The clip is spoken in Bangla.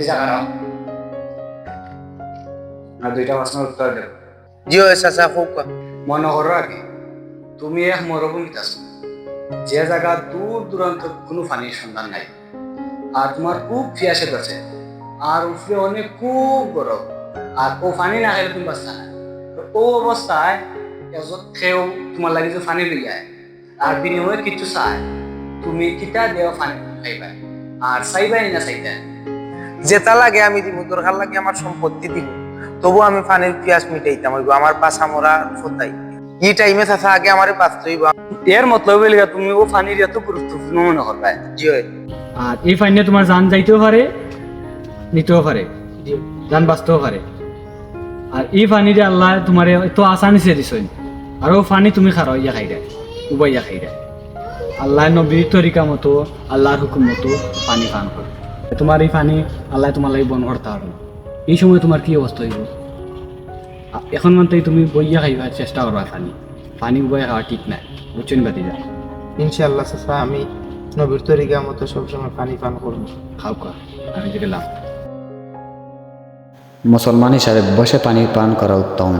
বাতি জায়গা রাও আর দুইটা প্রশ্নের উত্তর দেব। জি ও চাচা খুব মনে করো আগে তুমি এক মরুভূমিতে আছো, যে জায়গা দূর দূরান্ত কোনো পানির সন্ধান নাই, আর তোমার খুব পিয়াসে আছে, আর উপরে অনেক খুব গরম, আর ও পানি না খেলে তুমি বাঁচতা না। তো ও অবস্থায় এজত খেয়েও তোমার লাগে যে পানি লই যায়, আর বিনিময়ে কিছু চায়, তুমি কিতা দেওয়া পানি খাইবা, আর চাইবাই না চাইতে। যেটা লাগে আমি দিব, দরকার লাগে আমার সম্পত্তি দিব, তবু আমি পানির পিয়াস মিটাইতাম হইব, আমার পাছা মরা ফোটাই এই টাইমে চাচা আগে আমারে বাঁচতে হইব। এর মতলব হইল তুমি ও পানির এত গুরুত্বপূর্ণ মনে করবা। জি হয়। আর এই ফাইনে তোমার জান যাইতেও পারে, নিতেও পারে, জান বাঁচতেও পারে। আর এই পানিরে আল্লাহ তোমার এত আসানি সে দিছই, আর ও পানি তুমি খারাও ইয়া খাই দেয়, উবাইয়া খাই দেয়। আল্লাহ নবীর তরিকা মতো, আল্লাহর হুকুম মতো পানি পান করো। তোমার এই পানি আল্লাহ তোমার লাগে বন করতে হবে। এই সময় তোমার কি অবস্থা হইব? এখন মানতেই তুমি বইয়া খাইবার চেষ্টা করবা। পানি পানি উবাইয়া খাওয়া ঠিক নাই, বুঝছেন বাতি যা। ইনশাআল্লাহ চাচা আমি নবীর তরিকা মতো সবসময় পানি পান করবো। খাও কা, আমি যে গেলাম। মুসলমান হিসাবে বসে পানি পান করা উত্তম।